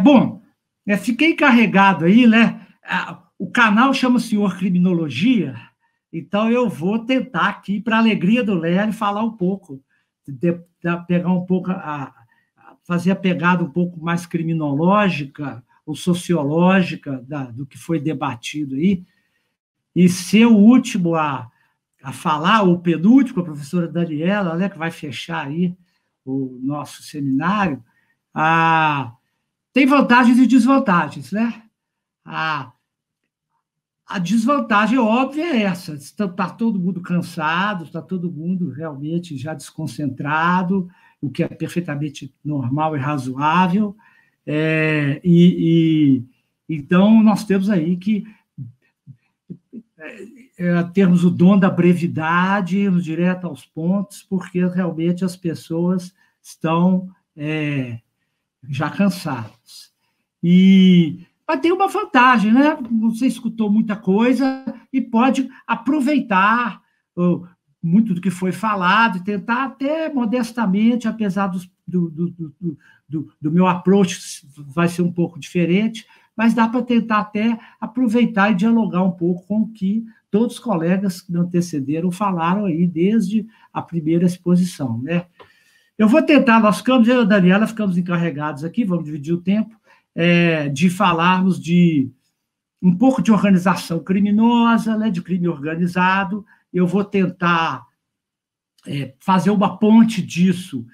Bom, fiquei encarregado aí, né? O canal chama Senhor Criminologia, então eu vou tentar aqui, para a alegria do Lélio, falar um pouco, pegar um pouco, fazer a pegada um pouco mais criminológica ou sociológica do que foi debatido aí, e ser o último a falar, o penúltimo, a professora Daniela, né, que vai fechar aí o nosso seminário. Tem vantagens e desvantagens, né? A desvantagem óbvia é essa: está todo mundo cansado, está todo mundo realmente já desconcentrado, o que é perfeitamente normal e razoável. Então, nós temos aí que termos o dom da brevidade, irmos direto aos pontos, porque realmente as pessoas estão já cansadas. Mas tem uma vantagem, né? Você escutou muita coisa e pode aproveitar muito do que foi falado e tentar até modestamente, apesar do meu approach vai ser um pouco diferente, mas dá para tentar até aproveitar e dialogar um pouco com o que todos os colegas que me antecederam falaram aí desde a primeira exposição, né? Eu vou tentar, eu e a Daniela ficamos encarregados aqui, vamos dividir o tempo, de falarmos de um pouco de organização criminosa, né, de crime organizado. Eu vou tentar fazer uma ponte disso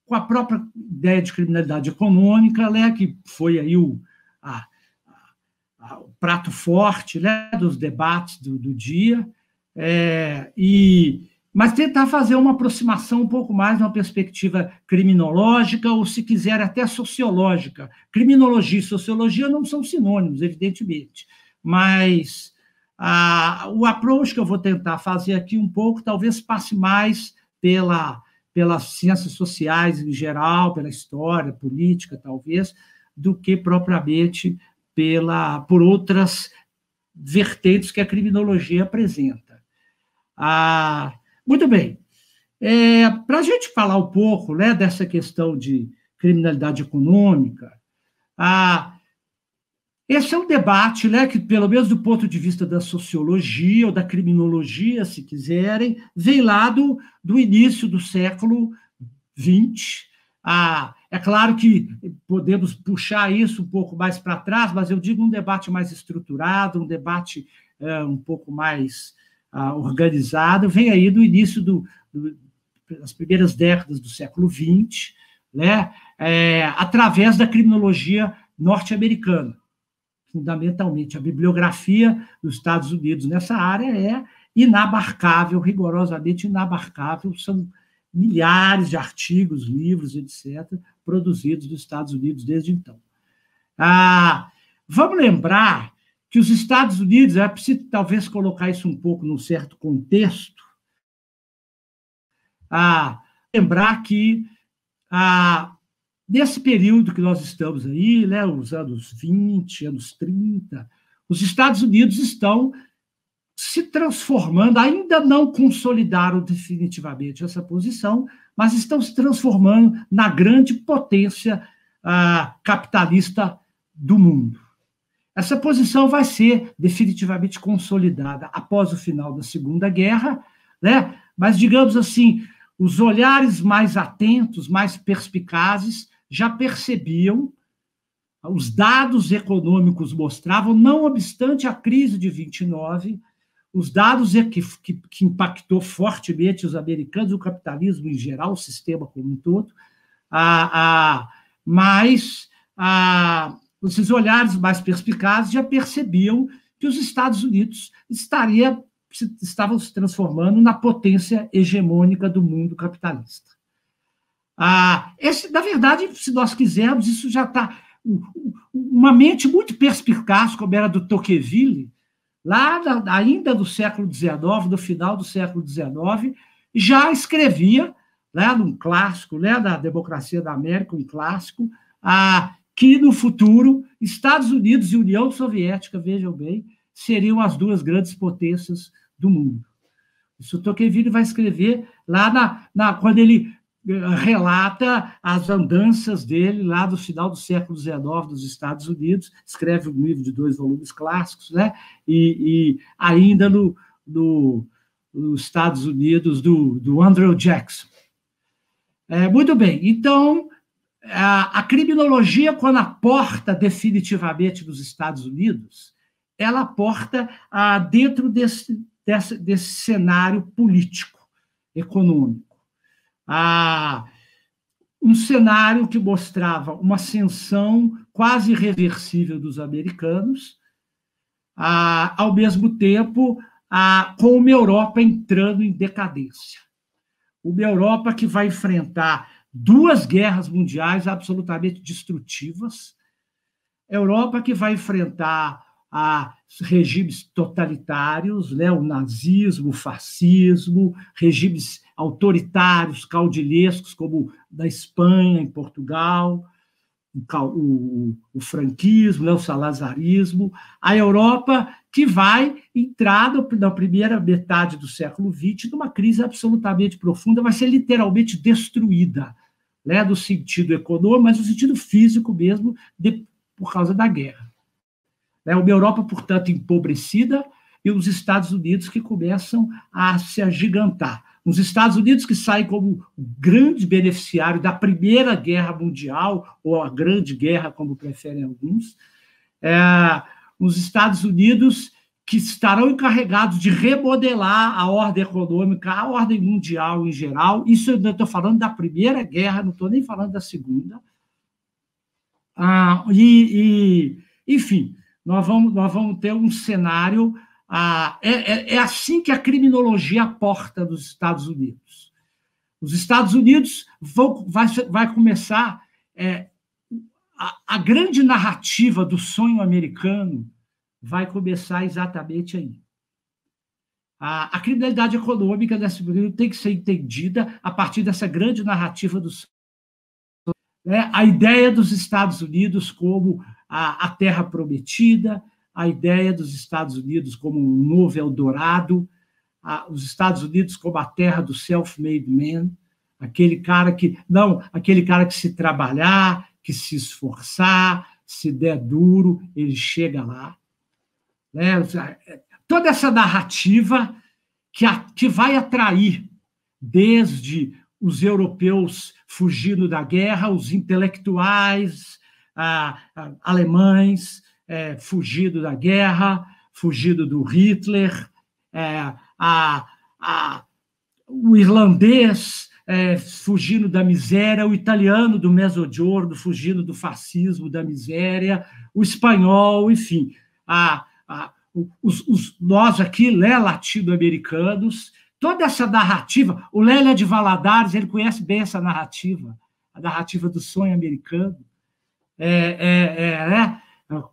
com a própria ideia de criminalidade econômica, né, que foi aí o prato forte, né, dos debates do dia, mas tentar fazer uma aproximação um pouco mais, uma perspectiva criminológica, ou, se quiser, até sociológica. Criminologia e sociologia não são sinônimos, evidentemente, mas o approach que eu vou tentar fazer aqui um pouco talvez passe mais pelas ciências sociais em geral, pela história, política, talvez, do que propriamente por outras vertentes que a criminologia apresenta. Muito bem. Para a gente falar um pouco, né, dessa questão de criminalidade econômica, esse é um debate, né, que, pelo menos do ponto de vista da sociologia ou da criminologia, se quiserem, vem lá do início do século XX. É claro que podemos puxar isso um pouco mais para trás, mas eu digo um debate mais estruturado, um debate um pouco mais organizado, vem aí do início das primeiras décadas do século XX, né, através da criminologia norte-americana. Fundamentalmente, a bibliografia dos Estados Unidos nessa área é inabarcável, rigorosamente inabarcável. São milhares de artigos, livros, etc., produzidos nos Estados Unidos desde então. Vamos lembrar que os Estados Unidos, é preciso talvez colocar isso um pouco num certo contexto, lembrar que nesse período que nós estamos aí, né, os anos 20, anos 30, os Estados Unidos estão se transformando, ainda não consolidaram definitivamente essa posição, mas estão se transformando na grande potência capitalista do mundo. Essa posição vai ser definitivamente consolidada após o final da Segunda Guerra, né? Mas, digamos assim, os olhares mais atentos, mais perspicazes, já percebiam, os dados econômicos mostravam, não obstante a crise de 29, os dados que impactou fortemente os americanos, o capitalismo em geral, o sistema como um todo, mas esses olhares mais perspicazes já percebiam que os Estados Unidos estavam se transformando na potência hegemônica do mundo capitalista. Na verdade, se nós quisermos, isso já está... Uma mente muito perspicaz, como era do Tocqueville, lá ainda do século XIX, do final do século XIX, já escrevia, né, num clássico, né, da Democracia da América, um clássico, que no futuro Estados Unidos e União Soviética, vejam bem, seriam as duas grandes potências do mundo. Isso o Tocqueville vai escrever lá quando ele relata as andanças dele lá do final do século XIX dos Estados Unidos, escreve um livro de 2 volumes clássicos, né? E ainda nos Estados Unidos, do Andrew Jackson. Muito bem, então, a criminologia, quando aporta definitivamente nos Estados Unidos, ela aporta dentro desse cenário político, econômico. Um cenário que mostrava uma ascensão quase irreversível dos americanos, ao mesmo tempo com uma Europa entrando em decadência. Uma Europa que vai enfrentar 2 guerras mundiais absolutamente destrutivas, Europa que vai enfrentar regimes totalitários, né, o nazismo, o fascismo, regimes autoritários, caudilhescos, como da Espanha, em Portugal, o franquismo, né, o salazarismo, a Europa que vai entrar na primeira metade do século XX numa crise absolutamente profunda, vai ser literalmente destruída, né, no sentido econômico, mas no sentido físico mesmo, por causa da guerra. Uma Europa, portanto, empobrecida, e os Estados Unidos que começam a se agigantar. Os Estados Unidos que saem como grande beneficiário da Primeira Guerra Mundial, ou a Grande Guerra, como preferem alguns, os Estados Unidos que estarão encarregados de remodelar a ordem econômica, a ordem mundial em geral. Isso eu estou falando da Primeira Guerra, não estou nem falando da Segunda. Enfim, nós vamos ter um cenário. É assim que a criminologia aporta dos Estados Unidos. Os Estados Unidos vai começar a grande narrativa do sonho americano vai começar exatamente aí. A criminalidade econômica desse período tem que ser entendida a partir dessa grande narrativa do sonho. A ideia dos Estados Unidos como a terra prometida, a ideia dos Estados Unidos como um novo Eldorado, os Estados Unidos como a terra do self-made man, aquele cara que se trabalhar, que se esforçar, se der duro, ele chega lá. Toda essa narrativa que vai atrair desde os europeus fugindo da guerra, os intelectuais alemães fugindo da guerra, fugindo do Hitler, o irlandês fugindo da miséria, o italiano do Mezzogiorno fugindo do fascismo, da miséria, o espanhol, enfim, nós aqui, latino-americanos, toda essa narrativa, o Lélia de Valadares, ele conhece bem essa narrativa, a narrativa do sonho americano,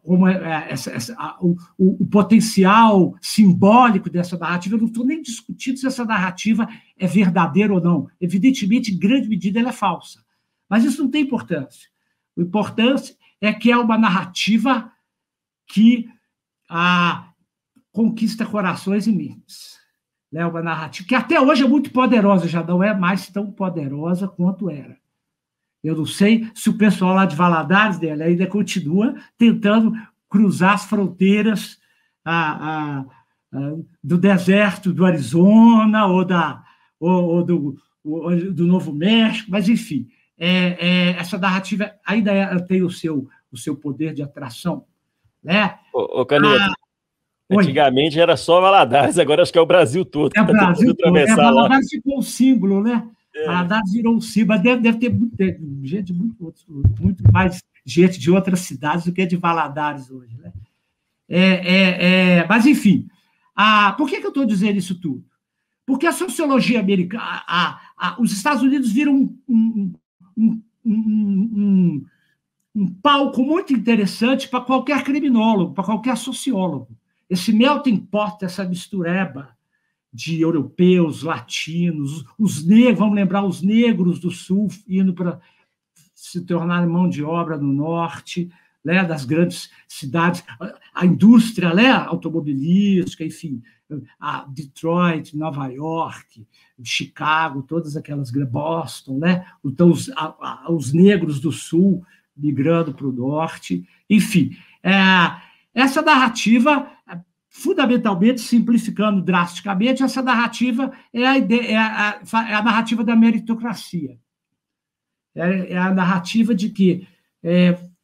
como o potencial simbólico dessa narrativa. Eu não estou nem discutindo se essa narrativa é verdadeira ou não. Evidentemente, em grande medida, ela é falsa. Mas isso não tem importância. O importante é que é uma narrativa que conquista corações e mentes. É uma narrativa que até hoje é muito poderosa, já não é mais tão poderosa quanto era. Eu não sei se o pessoal lá de Valadares dele ainda continua tentando cruzar as fronteiras do deserto do Arizona ou do Novo México, mas, enfim, essa narrativa ainda tem o seu poder de atração. Né? Ô, Caneta, antigamente era só Valadares, agora acho que é o Brasil todo. É o Brasil todo. Valadares ficou um símbolo, né? Valadares virou um símbolo. Deve ter muito mais gente de outras cidades do que de Valadares hoje. Né? Mas, enfim, por que eu estou dizendo isso tudo? Porque a sociologia americana, os Estados Unidos viram um palco muito interessante para qualquer criminólogo, para qualquer sociólogo. Esse melting pot, essa mistureba de europeus, latinos, os negros, vamos lembrar os negros do sul indo para se tornarem mão de obra no norte, né, das grandes cidades, a indústria, né, automobilística, enfim, a Detroit, Nova York, Chicago, todas aquelas, Boston, né? Então, os negros do Sul migrando para o Norte, enfim. Essa narrativa, fundamentalmente, simplificando drasticamente, essa narrativa é a narrativa da meritocracia. É a narrativa de que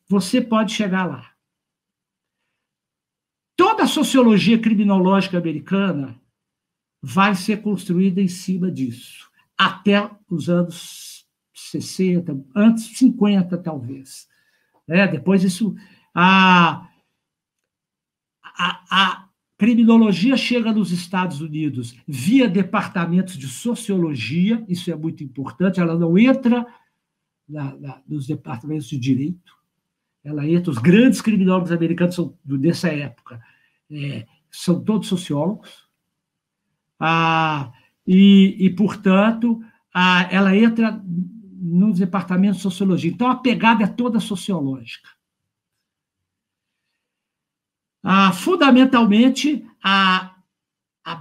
você pode chegar lá. Toda a sociologia criminológica americana vai ser construída em cima disso, até os anos 60, antes 50, talvez. Depois isso... A criminologia chega nos Estados Unidos via departamentos de sociologia, isso é muito importante, ela não entra nos departamentos de direito, ela entra, os grandes criminólogos americanos são dessa época, são todos sociólogos, e portanto, ela entra nos departamentos de sociologia. Então, a pegada é toda sociológica. Fundamentalmente, a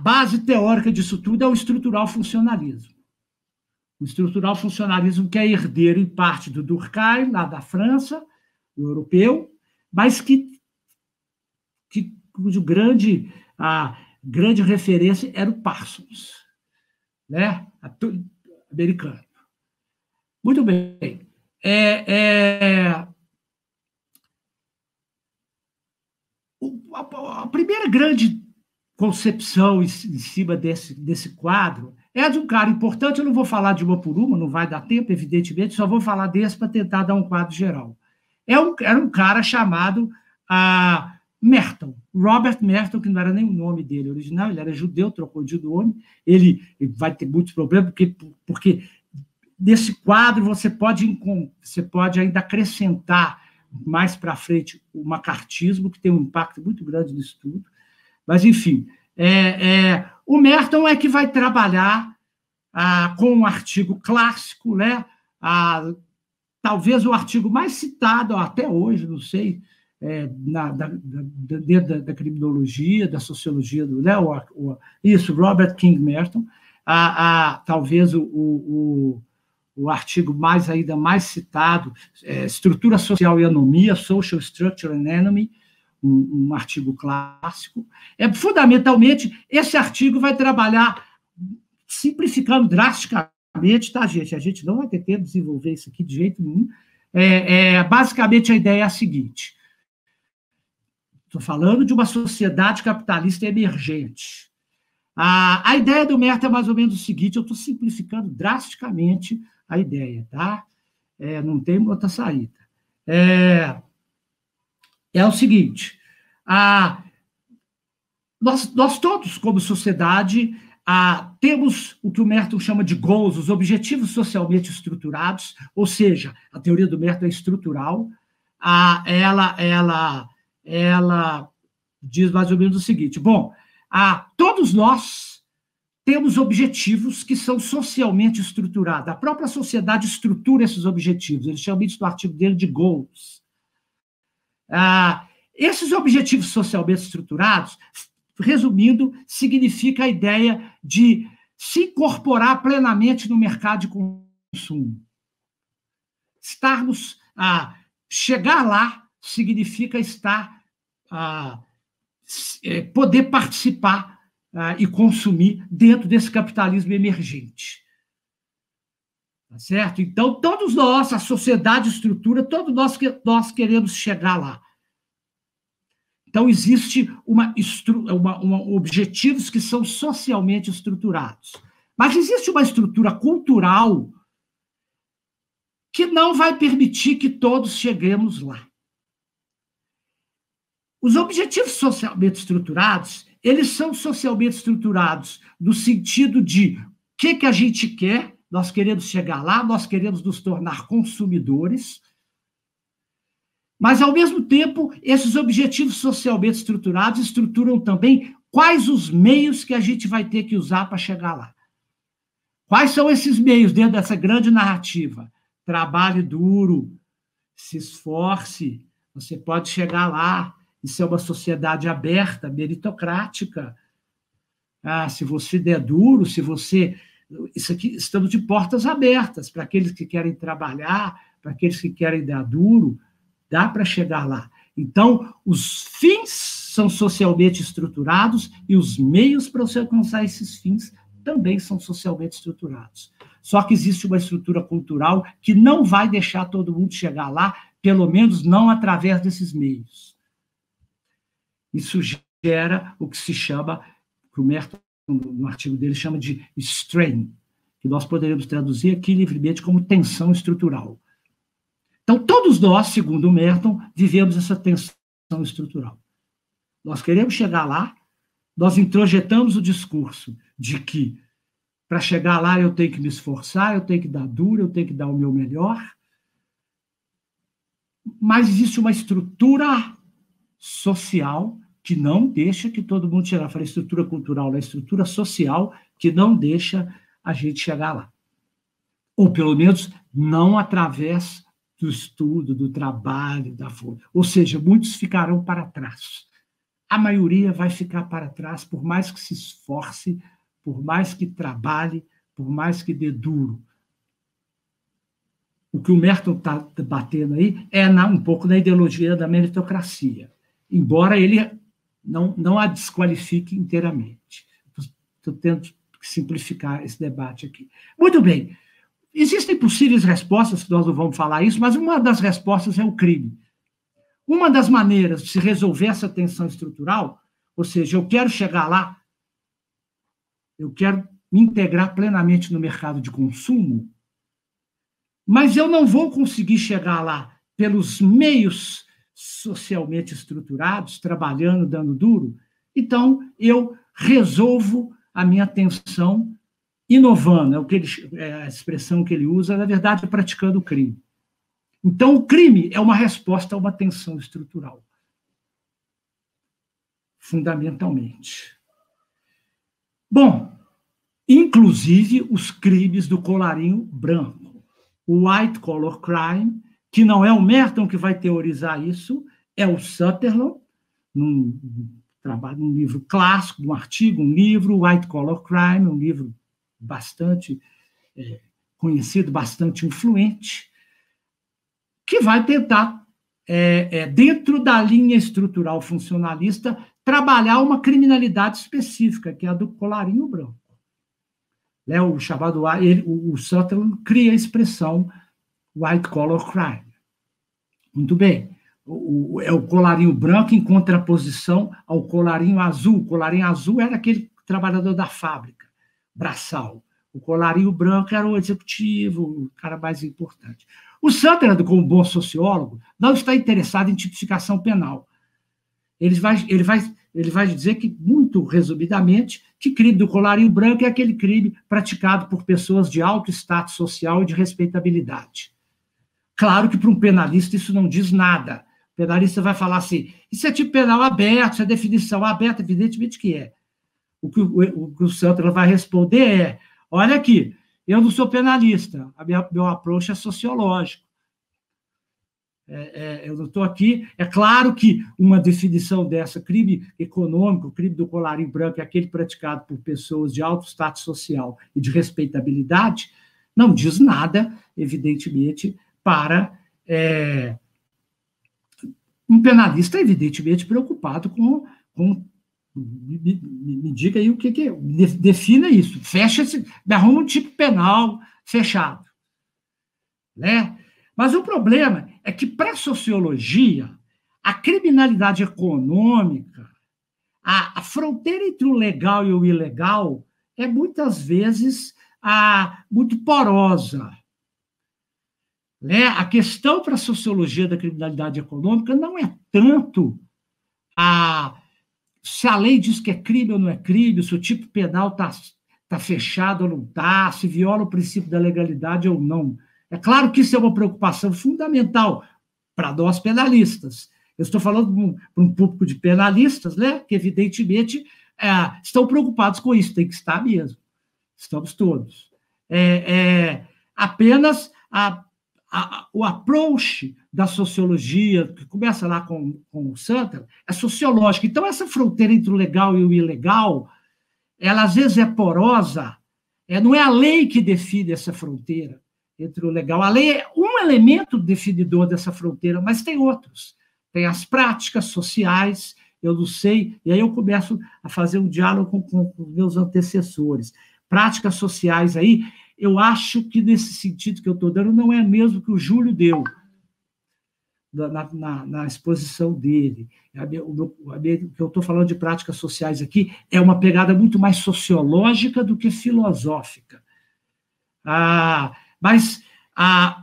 base teórica disso tudo é o estrutural funcionalismo. O estrutural funcionalismo que é herdeiro, em parte, do Durkheim, lá da França, do europeu, mas cuja grande referência era o Parsons, né? Americano. Muito bem. A primeira grande concepção em cima desse quadro é de um cara importante. Eu não vou falar de uma por uma, não vai dar tempo, evidentemente, só vou falar desse para tentar dar um quadro geral. Era um cara chamado Merton, Robert Merton, que não era nem o nome dele original, ele era judeu, trocou de nome. Ele vai ter muitos problemas, porque nesse quadro você pode ainda acrescentar mais para frente o macartismo, que tem um impacto muito grande no estudo. Mas, enfim, o Merton é que vai trabalhar com um artigo clássico, né? Talvez o artigo mais citado até hoje, não sei, dentro da criminologia, da sociologia, isso, Robert King Merton, talvez o artigo ainda mais citado, Estrutura Social e Anomia, Social Structure and Enemy, um artigo clássico. Fundamentalmente, esse artigo vai trabalhar, simplificando drasticamente, tá, gente? A gente não vai ter tempo de desenvolver isso aqui de jeito nenhum. Basicamente, a ideia é a seguinte: estou falando de uma sociedade capitalista emergente. A ideia do Merton é mais ou menos o seguinte, eu estou simplificando drasticamente a ideia, tá? Não tem outra saída. O seguinte, nós todos, como sociedade, temos o que o Merton chama de goals, os objetivos socialmente estruturados, ou seja, a teoria do Merton é estrutural. Ela diz mais ou menos o seguinte: bom, todos nós temos objetivos que são socialmente estruturados. A própria sociedade estrutura esses objetivos. Ele chama isso no artigo dele de goals. Esses objetivos socialmente estruturados, resumindo, significa a ideia de se incorporar plenamente no mercado de consumo. Chegar lá significa poder participar e consumir dentro desse capitalismo emergente. Tá certo? Então, todos nós, a sociedade estrutura, todos nós queremos chegar lá. Então, existe objetivos que são socialmente estruturados. Mas existe uma estrutura cultural que não vai permitir que todos cheguemos lá. Os objetivos socialmente estruturados, eles são socialmente estruturados no sentido de o que a gente quer, nós queremos chegar lá, nós queremos nos tornar consumidores, mas, ao mesmo tempo, esses objetivos socialmente estruturados estruturam também quais os meios que a gente vai ter que usar para chegar lá. Quais são esses meios dentro dessa grande narrativa? Trabalhe duro, se esforce, Você pode chegar lá e ser uma sociedade aberta, meritocrática. Se você der duro, se você... Isso aqui, estamos de portas abertas para aqueles que querem trabalhar, para aqueles que querem dar duro, dá para chegar lá. Então, os fins são socialmente estruturados e os meios para você alcançar esses fins também são socialmente estruturados. Só que existe uma estrutura cultural que não vai deixar todo mundo chegar lá, pelo menos não através desses meios. Isso gera o que se chama, que o Merton, no artigo dele, chama de strain, que nós poderíamos traduzir aqui livremente como tensão estrutural. Então, todos nós, segundo o Merton, vivemos essa tensão estrutural. Nós queremos chegar lá, nós introjetamos o discurso de que, para chegar lá, eu tenho que me esforçar, eu tenho que dar duro, eu tenho que dar o meu melhor, mas existe uma estrutura social que não deixa que todo mundo chegue lá. Eu falei estrutura cultural, a estrutura social que não deixa a gente chegar lá. Ou, pelo menos, não através do estudo, do trabalho, da força. Ou seja, muitos ficarão para trás. A maioria vai ficar para trás, por mais que se esforce, por mais que trabalhe, por mais que dê duro. O que o Merton está debatendo aí é um pouco na ideologia da meritocracia, embora ele não a desqualifique inteiramente. Estou tentando simplificar esse debate aqui. Muito bem. Existem possíveis respostas, que nós não vamos falar isso, mas uma das respostas é o crime. Uma das maneiras de se resolver essa tensão estrutural, ou seja, eu quero chegar lá, eu quero me integrar plenamente no mercado de consumo, mas eu não vou conseguir chegar lá pelos meios socialmente estruturados, trabalhando, dando duro, então eu resolvo a minha tensão inovando, é a expressão que ele usa, na verdade, praticando o crime. Então, o crime é uma resposta a uma tensão estrutural, fundamentalmente. Bom, inclusive os crimes do colarinho branco. O white collar crime, que não é o Merton que vai teorizar isso, é o Sutherland, num livro clássico, um artigo, um livro, White Collar Crime, um livro bastante conhecido, bastante influente, que vai tentar, dentro da linha estrutural funcionalista, trabalhar uma criminalidade específica, que é a do colarinho branco. O chamado, o Sutherland cria a expressão white collar crime. Muito bem. É o colarinho branco em contraposição ao colarinho azul. O colarinho azul era aquele trabalhador da fábrica, braçal. O colarinho branco era o executivo, o cara mais importante. O Sutherland, como bom sociólogo, não está interessado em tipificação penal. Ele vai dizer que, muito resumidamente, que crime do colarinho branco é aquele crime praticado por pessoas de alto status social e de respeitabilidade. Claro que para um penalista isso não diz nada. O penalista vai falar assim, isso é tipo penal aberto, isso é definição aberta, evidentemente que é. O que o Sutherland vai responder é, olha aqui, eu não sou penalista, meu approach é sociológico. Eu não estou aqui. É claro que uma definição dessa, crime econômico, crime do colarinho branco, é aquele praticado por pessoas de alto status social e de respeitabilidade, não diz nada, evidentemente, para um penalista, evidentemente, preocupado com me diga aí o que é, defina isso, fecha me arruma um tipo penal fechado, né? Mas o problema é que, para a sociologia, a criminalidade econômica, a fronteira entre o legal e o ilegal é, muitas vezes, muito porosa. Né? A questão para a sociologia da criminalidade econômica não é tanto se a lei diz que é crime ou não é crime, se o tipo penal está fechado ou não está, se viola o princípio da legalidade ou não. É claro que isso é uma preocupação fundamental para nós penalistas. Eu estou falando para um público de penalistas, né, que, evidentemente, estão preocupados com isso, tem que estar mesmo. Estamos todos. Apenas o approach da sociologia, que começa lá com o Sutherland, é sociológico. Então, essa fronteira entre o legal e o ilegal, ela às vezes é porosa, não é a lei que define essa fronteira entre o legal. A lei é um elemento definidor dessa fronteira, mas tem outros. Tem as práticas sociais, eu não sei, e aí eu começo a fazer um diálogo com os meus antecessores. Práticas sociais aí, eu acho que nesse sentido que eu estou dando, não é mesmo que o Júlio deu na exposição dele. O que eu estou falando de práticas sociais aqui é uma pegada muito mais sociológica do que filosófica. Mas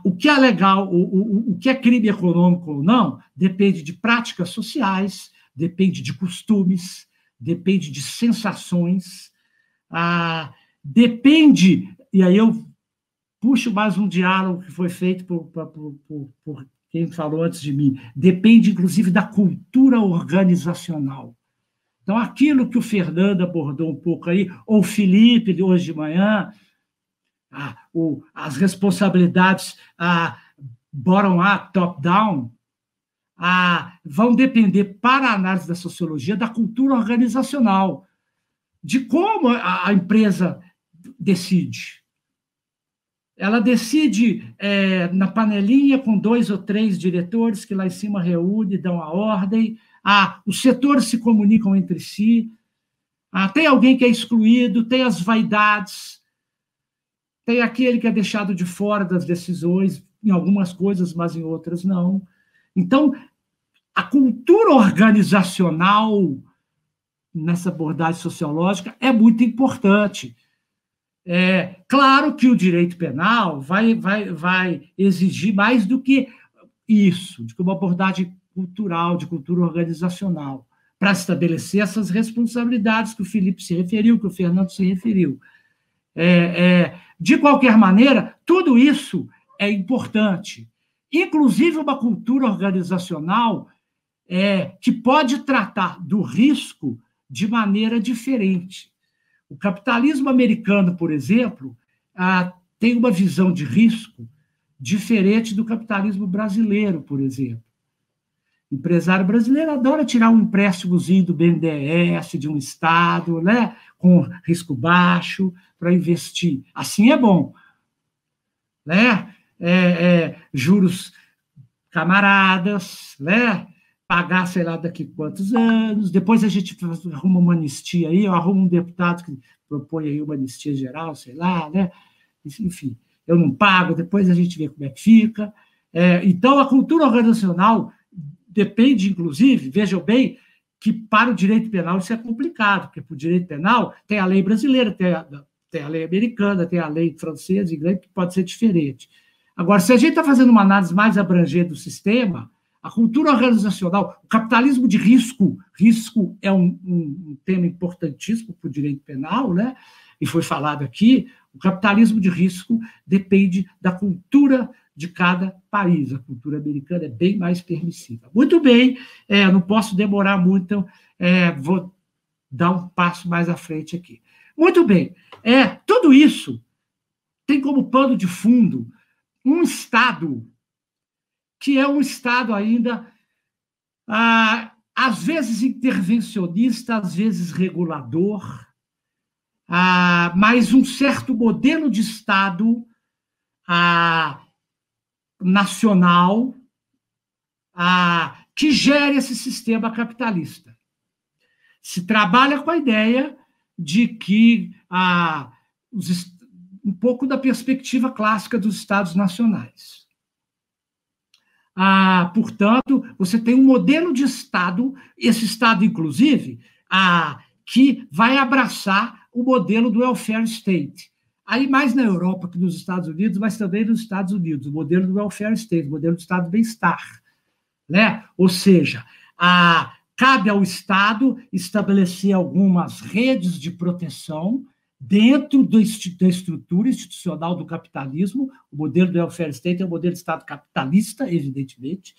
o que é legal, o que é crime econômico ou não, depende de práticas sociais, depende de costumes, depende de sensações, depende, e aí eu puxo mais um diálogo que foi feito por quem falou antes de mim, depende, inclusive, da cultura organizacional. Então, aquilo que o Fernando abordou um pouco aí, ou o Felipe, de hoje de manhã, as responsabilidades bottom-up, top-down, vão depender, para a análise da sociologia, da cultura organizacional, de como a empresa decide. Ela decide na panelinha com 2 ou 3 diretores que lá em cima reúnem, dão a ordem, os setores se comunicam entre si, tem alguém que é excluído, tem as vaidades, tem aquele que é deixado de fora das decisões, em algumas coisas, mas em outras não. Então, a cultura organizacional, nessa abordagem sociológica, é muito importante. Claro que o direito penal vai exigir mais do que isso, de uma abordagem cultural, de cultura organizacional, para estabelecer essas responsabilidades que o Felipe se referiu, que o Fernando se referiu. De qualquer maneira, tudo isso é importante, inclusive uma cultura organizacional que pode tratar do risco de maneira diferente. O capitalismo americano, por exemplo, tem uma visão de risco diferente do capitalismo brasileiro, por exemplo. O empresário brasileiro adora tirar um empréstimozinho do BNDES, de um Estado, né, com risco baixo, para investir. Assim é bom. Né? Juros camaradas, né? Pagar, sei lá, daqui a quantos anos, depois a gente arruma uma anistia aí, eu arrumo um deputado que propõe aí uma anistia geral, sei lá, né? Enfim, eu não pago, depois a gente vê como é que fica. Então, a cultura organizacional depende, inclusive, vejam bem, que para o direito penal isso é complicado, porque para o direito penal tem a lei brasileira, tem a lei americana, tem a lei francesa, inglesa, que pode ser diferente. Agora, se a gente está fazendo uma análise mais abrangente do sistema, a cultura organizacional, o capitalismo de risco é um tema importantíssimo para o direito penal, né? E foi falado aqui, o capitalismo de risco depende da cultura de cada país. A cultura americana é bem mais permissiva. Muito bem, não posso demorar muito, vou dar um passo mais à frente aqui. Muito bem, tudo isso tem como pano de fundo um Estado que é um Estado ainda, às vezes intervencionista, às vezes regulador, mas um certo modelo de Estado nacional que gere esse sistema capitalista. Se trabalha com a ideia de que um pouco da perspectiva clássica dos Estados nacionais. Portanto, você tem um modelo de Estado, esse Estado, inclusive, que vai abraçar o modelo do welfare state. Aí mais na Europa que nos Estados Unidos, mas também nos Estados Unidos, o modelo do welfare state, o modelo do Estado de bem-estar. Né? Ou seja, cabe ao Estado estabelecer algumas redes de proteção dentro da estrutura institucional do capitalismo. O modelo do welfare state é um modelo de Estado capitalista, evidentemente,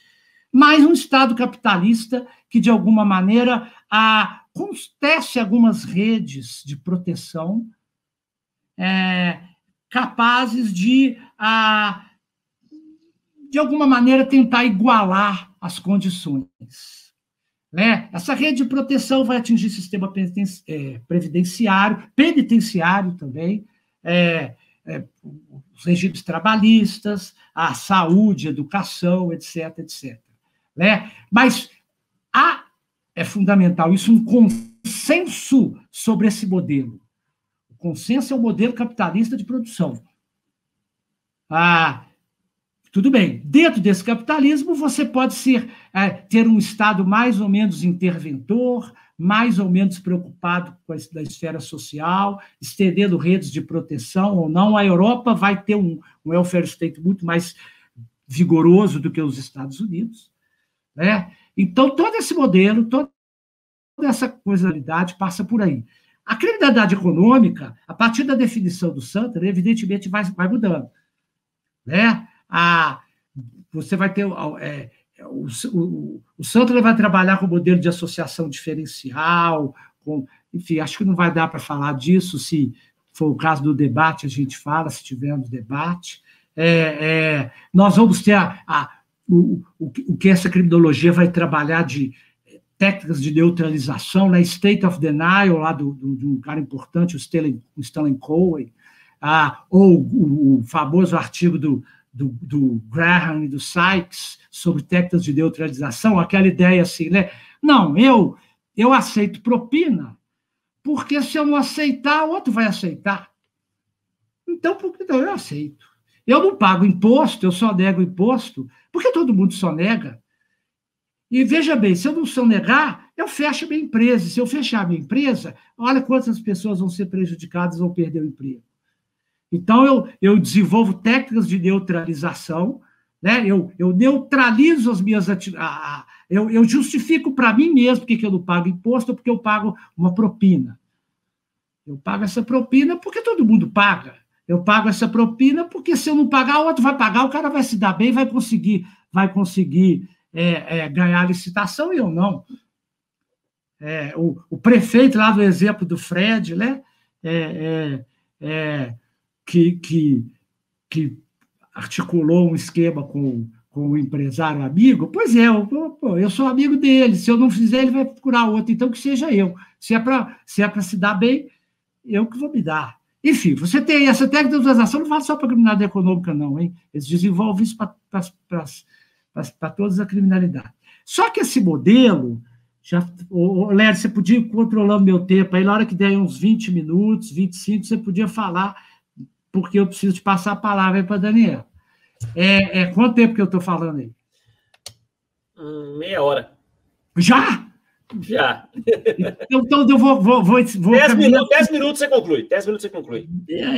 mas um Estado capitalista que, de alguma maneira, conteste algumas redes de proteção capazes de de alguma maneira, tentar igualar as condições. Né? Essa rede de proteção vai atingir sistema previdenciário, penitenciário também, os regimes trabalhistas, a saúde, educação, etc., etc. Né? Mas é fundamental isso, um consenso sobre esse modelo. O consenso é o modelo capitalista de produção. Tudo bem, dentro desse capitalismo você pode ter um Estado mais ou menos interventor, mais ou menos preocupado com a esfera social, estendendo redes de proteção ou não. A Europa vai ter um welfare state muito mais vigoroso do que os Estados Unidos. Né? Então, todo esse modelo, toda essa causalidade passa por aí. A criminalidade econômica, a partir da definição do Santer, evidentemente vai mudando. Né? Você vai ter... o Santer vai trabalhar com o modelo de associação diferencial, enfim, acho que não vai dar para falar disso, se for o caso do debate, a gente fala, se tivermos debate. Nós vamos ter o que essa criminologia vai trabalhar de técnicas de neutralização, né? State of Denial, lá de um cara importante, o Stanley Cohen, ou o famoso artigo do Graham e do Sykes sobre técnicas de neutralização, aquela ideia assim, né? Não, eu aceito propina, porque se eu não aceitar, o outro vai aceitar. Então, eu aceito. Eu não pago imposto, eu só nego imposto, porque todo mundo só nega. E veja bem, se eu não sonegar, eu fecho minha empresa. Se eu fechar minha empresa, olha quantas pessoas vão ser prejudicadas, vão perder o emprego. Então, eu desenvolvo técnicas de neutralização, né? Eu neutralizo as minhas atividades, eu justifico para mim mesmo porque eu não pago imposto, porque eu pago uma propina. Eu pago essa propina porque todo mundo paga. Eu pago essa propina porque se eu não pagar, o outro vai pagar, o cara vai se dar bem, vai conseguir ganhar a licitação e eu não. O prefeito lá do exemplo do Fred, né? Que articulou um esquema com o empresário amigo, pois eu sou amigo dele, se eu não fizer, ele vai procurar outro, então que seja eu. Se é para se dar bem, eu que vou me dar. Enfim, você tem essa técnica de neutralização, não vale só para a criminalidade econômica, não, hein? Eles desenvolvem isso para toda a criminalidade. Só que esse modelo, Léo, você podia ir controlando meu tempo, aí na hora que der uns 20 minutos, 25, você podia falar, porque eu preciso te passar a palavra aí para a Daniela. Quanto tempo que eu estou falando aí? Meia hora. Já? Já. Então eu vou 10 minutos você conclui. 10 minutos você conclui.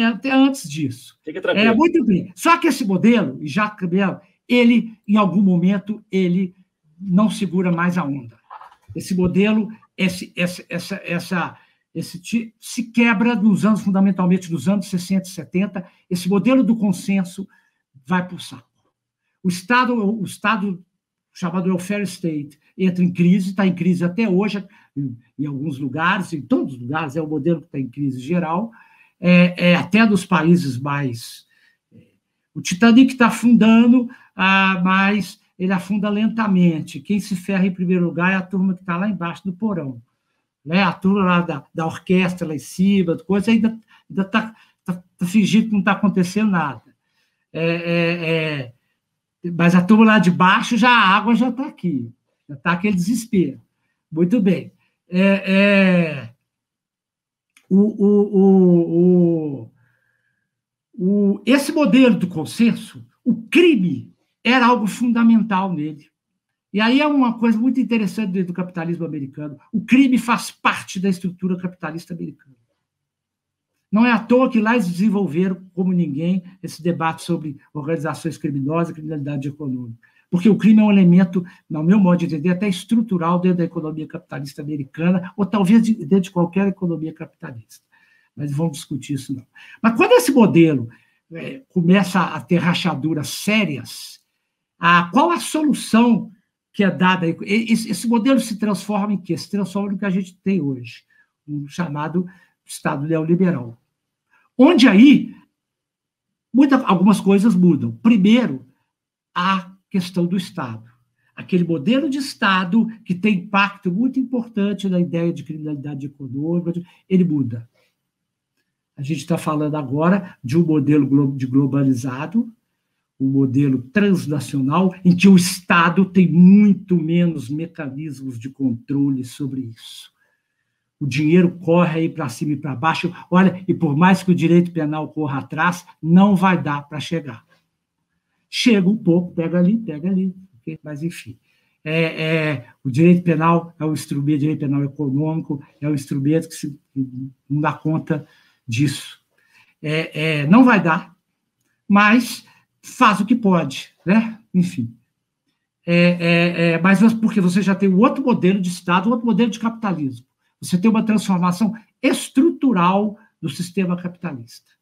Até antes disso. Fica tranquilo. Muito bem. Só que esse modelo, ele, em algum momento, ele não segura mais a onda. Esse modelo, se quebra fundamentalmente nos anos 60 e 70, esse modelo do consenso vai para o saco. O Estado chamado welfare state entra em crise, está em crise até hoje, em alguns lugares, em todos os lugares, é o modelo que está em crise geral, até dos países mais... O Titanic está afundando, mas ele afunda lentamente. Quem se ferra em primeiro lugar é a turma que está lá embaixo do porão. Né? A turma lá da orquestra lá em cima, coisa ainda está fingindo que não está acontecendo nada. Mas a turma lá de baixo, a água já está aqui. Já está aquele desespero. Muito bem. Esse modelo do consenso, o crime era algo fundamental nele. E aí é uma coisa muito interessante do capitalismo americano. O crime faz parte da estrutura capitalista americana. Não é à toa que lá eles desenvolveram, como ninguém, esse debate sobre organizações criminosas e criminalidade econômica. Porque o crime é um elemento, no meu modo de entender, até estrutural dentro da economia capitalista americana, ou talvez dentro de qualquer economia capitalista. Mas vamos discutir isso não. Mas quando esse modelo começa a ter rachaduras sérias, qual a solução que é dada? Esse modelo se transforma em quê? Se transforma no que a gente tem hoje, um chamado Estado neoliberal. Onde aí algumas coisas mudam. Primeiro, a questão do Estado. Aquele modelo de Estado que tem impacto muito importante na ideia de criminalidade econômica, ele muda. A gente está falando agora de um modelo de globalizado, um modelo transnacional, em que o Estado tem muito menos mecanismos de controle sobre isso. O dinheiro corre aí para cima e para baixo. Olha, e por mais que o direito penal corra atrás, não vai dar para chegar. Chega um pouco, pega ali, mas enfim. O direito penal é um instrumento, o direito penal econômico é um instrumento que não dá conta disso. Não vai dar, mas faz o que pode, né? Enfim. Mas porque você já tem um outro modelo de Estado, um outro modelo de capitalismo. Você tem uma transformação estrutural do sistema capitalista,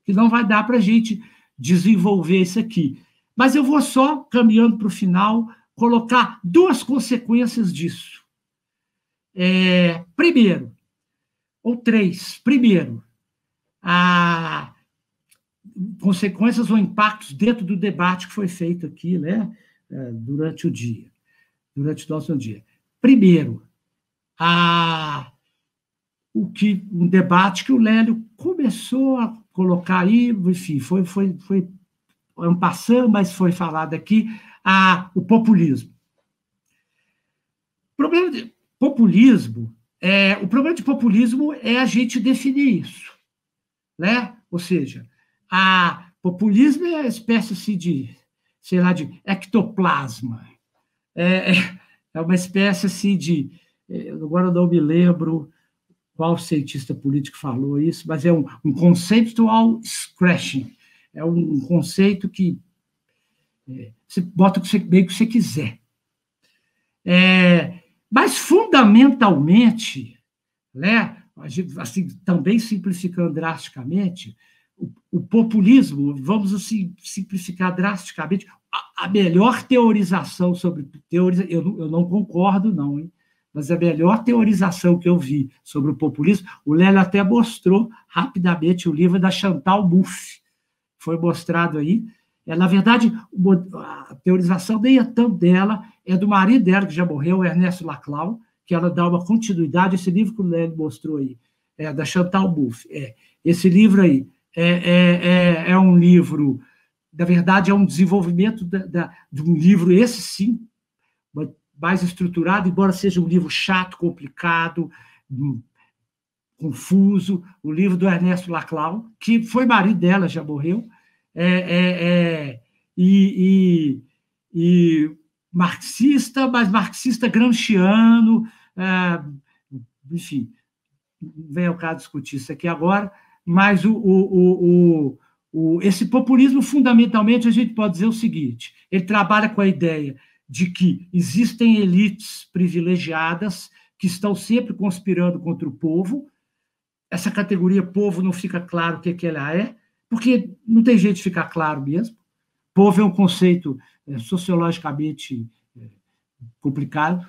que não vai dar para a gente desenvolver isso aqui. Mas eu vou só, caminhando para o final, colocar duas consequências disso. Primeiro, ou três. Primeiro, consequências ou impactos dentro do debate que foi feito aqui, né, durante o nosso dia. Primeiro, um debate que o Lélio começou a colocar aí, enfim, foi passando, mas foi falado aqui, o populismo. O problema de populismo é a gente definir isso, né? Ou seja, populismo é uma espécie assim, de ectoplasma. É uma espécie assim de... Agora eu não me lembro qual cientista político falou isso, mas é um conceptual scratching. É um conceito que você bota meio que você quiser. Mas, fundamentalmente, né, assim, também simplificando drasticamente, o populismo, vamos assim, simplificar drasticamente, a melhor teorização sobre... Eu não concordo, não, hein? Mas a melhor teorização que eu vi sobre o populismo, o Lélio até mostrou rapidamente o livro da Chantal Mouffe, foi mostrado aí. Na verdade, a teorização nem é tanto dela, é do marido dela, que já morreu, o Ernesto Laclau, que ela dá uma continuidade, esse livro que o Lélio mostrou aí, da Chantal Mouffe. Esse livro aí é um livro, na verdade, é um desenvolvimento de um livro, esse sim, mais estruturado, embora seja um livro chato, complicado, confuso, o livro do Ernesto Laclau, que foi marido dela, já morreu, e marxista, mas marxista gramsciano, enfim, não vem ao caso discutir isso aqui agora, mas esse populismo, fundamentalmente, a gente pode dizer o seguinte: ele trabalha com a ideia de que existem elites privilegiadas que estão sempre conspirando contra o povo. Essa categoria povo não fica claro o que ela é, porque não tem jeito de ficar claro mesmo. Povo é um conceito sociologicamente complicado.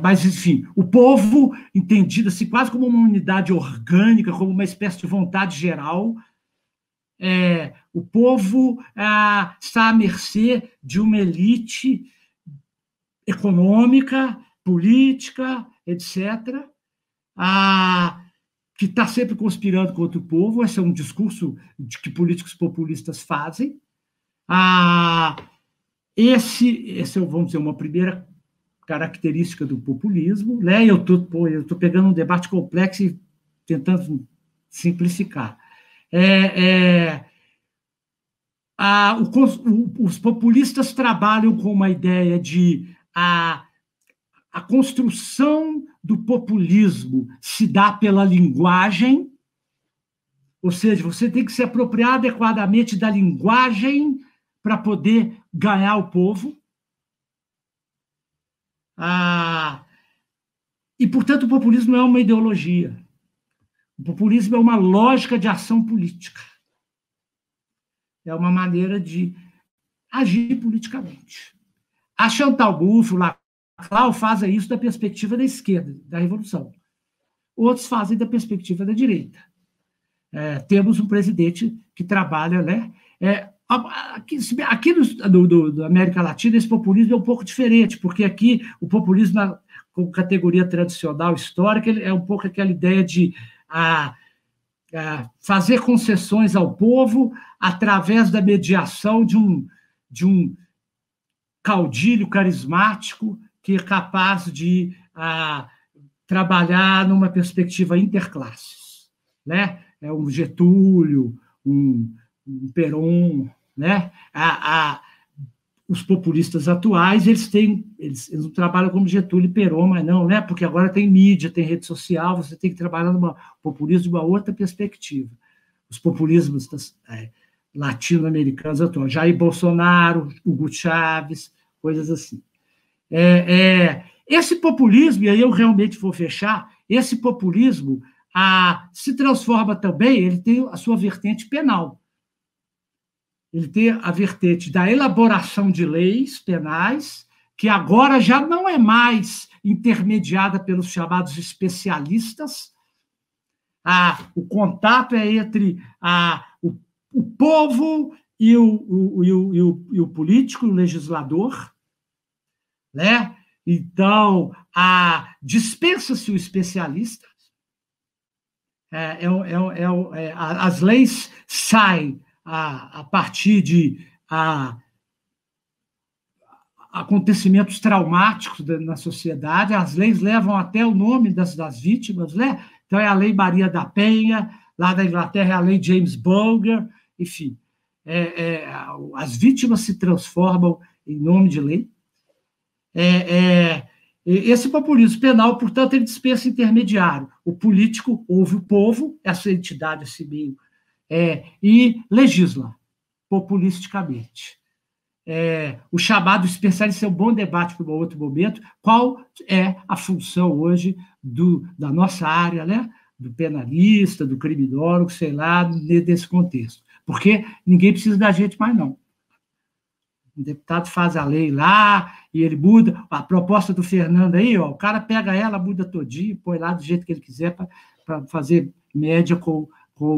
Mas, enfim, o povo, entendido assim, quase como uma unidade orgânica, como uma espécie de vontade geral. O povo está à mercê de uma elite econômica, política, etc., que está sempre conspirando contra o povo. Esse é um discurso que políticos populistas fazem. Esse é, vamos dizer, uma primeira característica do populismo, né? Eu estou pegando um debate complexo e tentando simplificar. Os populistas trabalham com uma ideia de a construção do populismo se dá pela linguagem, ou seja, você tem que se apropriar adequadamente da linguagem para poder ganhar o povo. E, portanto, o populismo não é uma ideologia. O populismo é uma lógica de ação política. É uma maneira de agir politicamente. A Chantal Mouffe, o Laclau, fazem isso da perspectiva da esquerda, da revolução. Outros fazem da perspectiva da direita. Temos um presidente que trabalha, né? Aqui da América Latina, esse populismo é um pouco diferente, porque aqui o populismo, com categoria tradicional, histórica, é um pouco aquela ideia de fazer concessões ao povo através da mediação de um caudilho carismático que é capaz de trabalhar numa perspectiva interclasses, né? É um Getúlio, um Perón, né? Os populistas atuais, eles não trabalham como Getúlio e Perón, mas não, né? Porque agora tem mídia, tem rede social, você tem que trabalhar no populismo de uma outra perspectiva. Os populismos latino-americanos atuais, Jair Bolsonaro, Hugo Chávez, coisas assim. Esse populismo, e aí eu realmente vou fechar, esse populismo se transforma também, ele tem a sua vertente penal. Ele tem a vertente da elaboração de leis penais, que agora já não é mais intermediada pelos chamados especialistas. O contato é entre o povo e o político, o legislador, né? Então, dispensa-se o especialista. As leis saem a partir de acontecimentos traumáticos na sociedade, as leis levam até o nome das vítimas, né? Então, é a Lei Maria da Penha, lá da Inglaterra é a Lei James Bulger, enfim. As vítimas se transformam em nome de lei. Esse populismo penal, portanto, ele dispensa intermediário. O político ouve o povo, essa entidade assim meio, e legisla populisticamente. O chamado especialista é um bom debate para um outro momento. Qual é a função hoje da nossa área, né? Do penalista, do criminólogo, sei lá, desse contexto? Porque ninguém precisa da gente mais, não. O deputado faz a lei lá e ele muda. A proposta do Fernando aí, o cara pega ela, muda todinho, põe lá do jeito que ele quiser para fazer média com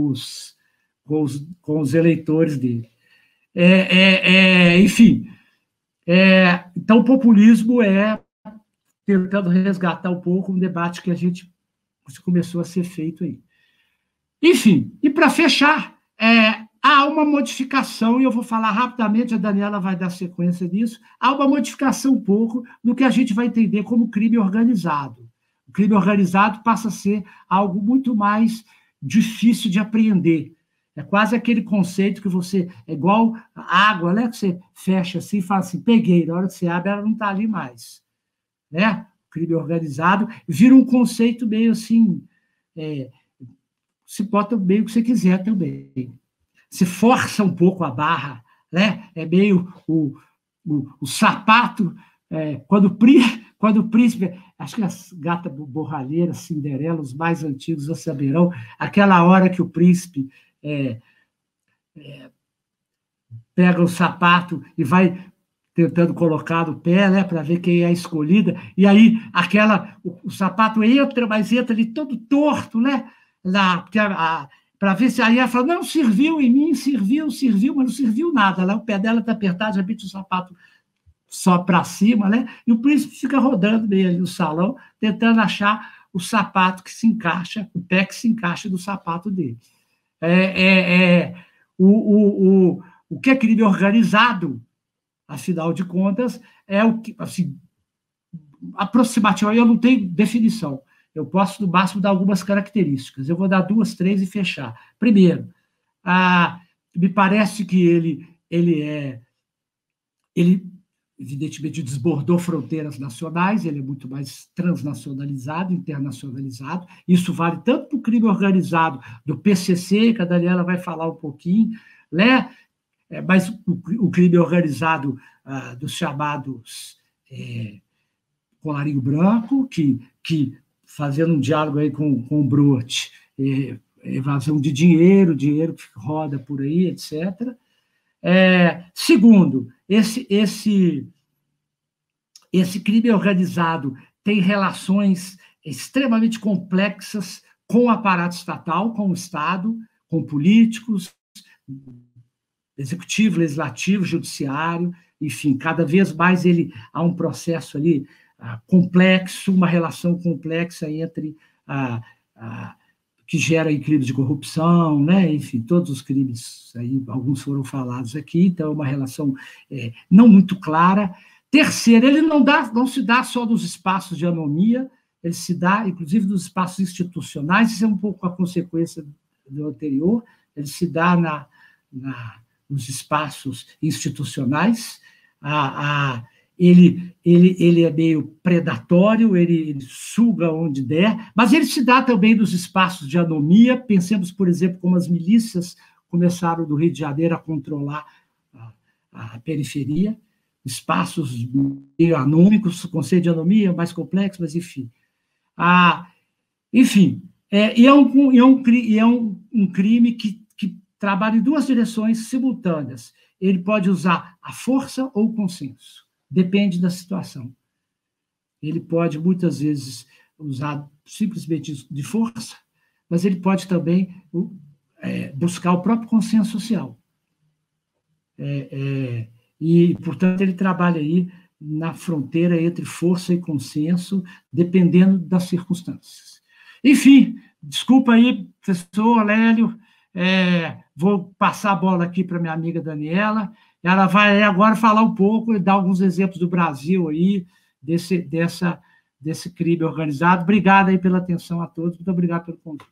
os eleitores dele. Enfim, então o populismo é tentando resgatar um pouco um debate que a gente começou a ser feito aí. Enfim, e para fechar, há uma modificação, e eu vou falar rapidamente, a Daniela vai dar sequência nisso, há uma modificação um pouco do que a gente vai entender como crime organizado. O crime organizado passa a ser algo muito mais difícil de apreender. É quase aquele conceito que você, é igual a água, né? Que você fecha assim e fala assim, peguei, na hora que você abre, ela não está ali mais. Né? O crime organizado vira um conceito meio assim, se bota meio o que você quiser também. Se força um pouco a barra, né? É meio o sapato, quando o príncipe, acho que as gatas borralheiras, Cinderela, os mais antigos já saberão, aquela hora que o príncipe pega o sapato e vai tentando colocar no pé, né, para ver quem é a escolhida, e aí o sapato entra, mas entra ali todo torto, né? Para ver se aí ela fala, não, serviu em mim, serviu, mas não serviu nada. Lá, o pé dela está apertado, já mete o sapato só para cima, né? E o príncipe fica rodando meio ali no salão, tentando achar o sapato que se encaixa, o pé que se encaixa do sapato dele. O que é crime organizado, afinal de contas, é o que, assim, aproximativamente, eu não tenho definição. Eu posso, no máximo, dar algumas características. Eu vou dar 2, 3 e fechar. Primeiro, me parece que ele evidentemente desbordou fronteiras nacionais, ele é muito mais transnacionalizado, internacionalizado. Isso vale tanto para o crime organizado do PCC, que a Daniela vai falar um pouquinho, né? Mas o crime organizado dos chamados colarinho branco, que fazendo um diálogo aí com o Brot, evasão de dinheiro que roda por aí, etc. Segundo, esse crime organizado tem relações extremamente complexas com o aparato estatal, com o Estado, com políticos, executivo, legislativo, judiciário, enfim, cada vez mais há um processo ali complexo, uma relação complexa entre que gera crimes de corrupção, né? Enfim, todos os crimes, aí, alguns foram falados aqui, então é uma relação não muito clara. Terceiro, ele não se dá só nos espaços de anomia, ele se dá, inclusive, nos espaços institucionais, isso é um pouco a consequência do anterior, ele se dá nos espaços institucionais, ele é meio predatório, ele suga onde der, mas ele se dá também nos espaços de anomia. Pensemos, por exemplo, como as milícias começaram no Rio de Janeiro a controlar a periferia, espaços meio anômicos, o conceito de anomia é mais complexo, mas enfim. É um crime que trabalha em duas direções simultâneas. Ele pode usar a força ou o consenso, depende da situação. Ele pode, muitas vezes, usar simplesmente de força, mas ele pode também buscar o próprio consenso social. E, portanto, ele trabalha aí na fronteira entre força e consenso, dependendo das circunstâncias. Enfim, desculpa aí, professor Lélio, vou passar a bola aqui para minha amiga Daniela, ela vai agora falar um pouco e dar alguns exemplos do Brasil aí, desse crime organizado. Obrigado aí pela atenção a todos, muito obrigado pelo convite.